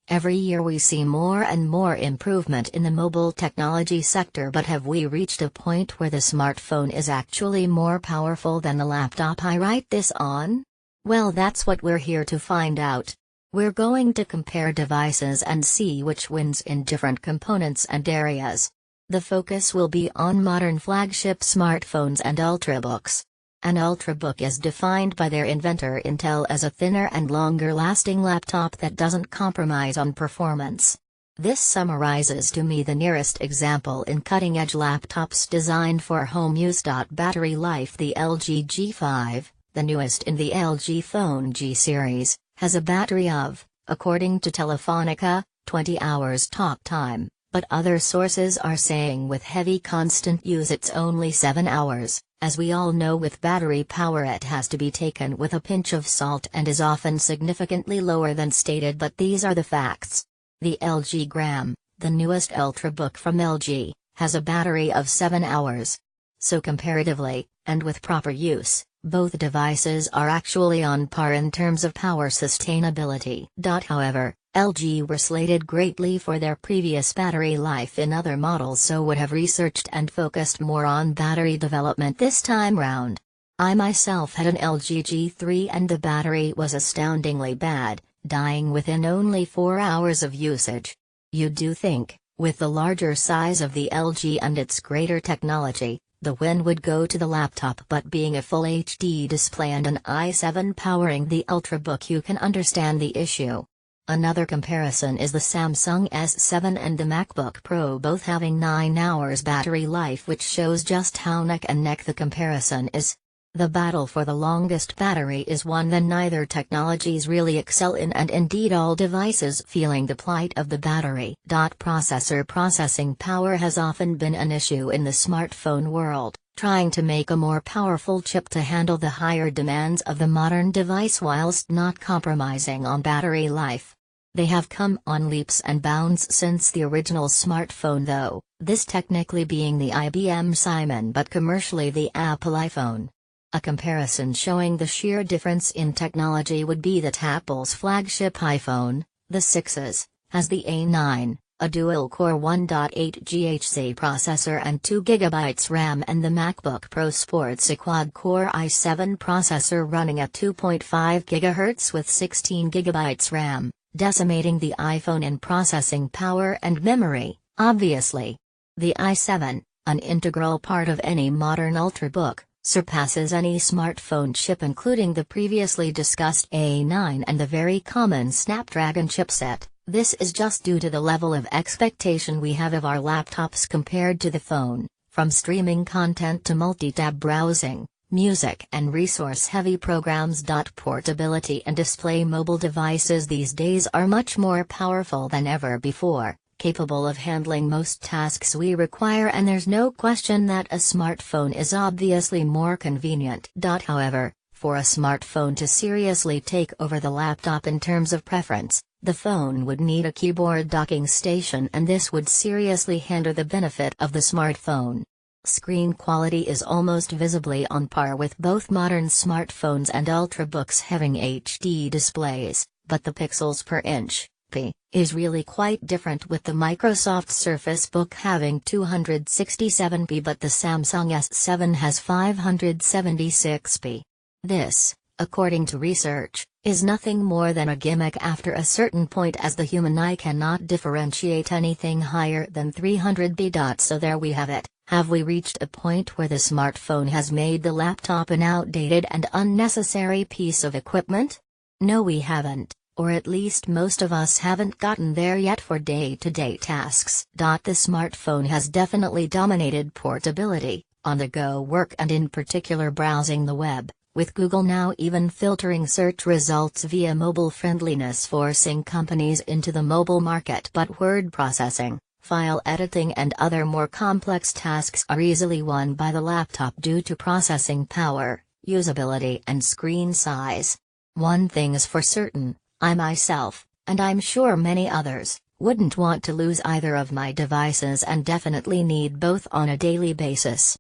Every year we see more and more improvement in the mobile technology sector, but have we reached a point where the smartphone is actually more powerful than the laptop I write this on? Well, that's what we're here to find out. We're going to compare devices and see which wins in different components and areas. The focus will be on modern flagship smartphones and Ultrabooks. An Ultrabook is defined by their inventor Intel as a thinner and longer-lasting laptop that doesn't compromise on performance. This summarizes to me the nearest example in cutting-edge laptops designed for home use. Battery life: the LG G5, the newest in the LG Phone G series, has a battery of, according to Telefonica, 20 hours talk time, but other sources are saying with heavy constant use it's only 7 hours. As we all know, with battery power it has to be taken with a pinch of salt and is often significantly lower than stated, but these are the facts. The LG Gram, the newest Ultrabook from LG, has a battery of 7 hours. So comparatively, and with proper use, both devices are actually on par in terms of power sustainability. However, LG were slated greatly for their previous battery life in other models, so would have researched and focused more on battery development this time round. I myself had an LG G3 and the battery was astoundingly bad, dying within only 4 hours of usage. You do think, with the larger size of the LG and its greater technology, the win would go to the laptop, but being a full HD display and an i7 powering the Ultrabook, you can understand the issue. Another comparison is the Samsung S7 and the MacBook Pro, both having 9 hours battery life, which shows just how neck and neck the comparison is. The battle for the longest battery is one that neither technologies really excel in, and indeed all devices feeling the plight of the battery. Processor processing power has often been an issue in the smartphone world, trying to make a more powerful chip to handle the higher demands of the modern device whilst not compromising on battery life. They have come on leaps and bounds since the original smartphone, though, this technically being the IBM Simon but commercially the Apple iPhone. A comparison showing the sheer difference in technology would be that Apple's flagship iPhone, the 6s, has the A9, a dual-core 1.8 GHz processor and 2 GB RAM, and the MacBook Pro sports a quad-core i7 processor running at 2.5 GHz with 16 GB RAM, decimating the iPhone in processing power and memory, obviously. The i7, an integral part of any modern Ultrabook, surpasses any smartphone chip, including the previously discussed A9 and the very common Snapdragon chipset. This is just due to the level of expectation we have of our laptops compared to the phone, from streaming content to multi-tab browsing, music and resource-heavy programs. Portability and display: mobile devices these days are much more powerful than ever before, capable of handling most tasks we require, and there's no question that a smartphone is obviously more convenient. However, for a smartphone to seriously take over the laptop in terms of preference, the phone would need a keyboard docking station, and this would seriously hinder the benefit of the smartphone. Screen quality is almost visibly on par with both modern smartphones and Ultrabooks having HD displays, but the pixels per inch is really quite different, with the Microsoft Surface Book having 267p but the Samsung S7 has 576p. This, according to research, is nothing more than a gimmick after a certain point, as the human eye cannot differentiate anything higher than 300p. So there we have it. Have we reached a point where the smartphone has made the laptop an outdated and unnecessary piece of equipment? No, we haven't. Or at least most of us haven't gotten there yet for day-to-day tasks. The smartphone has definitely dominated portability, on-the-go work, and in particular browsing the web, with Google now even filtering search results via mobile friendliness, forcing companies into the mobile market. But word processing, file editing and other more complex tasks are easily won by the laptop due to processing power, usability and screen size. One thing is for certain: I myself, and I'm sure many others, wouldn't want to lose either of my devices and definitely need both on a daily basis.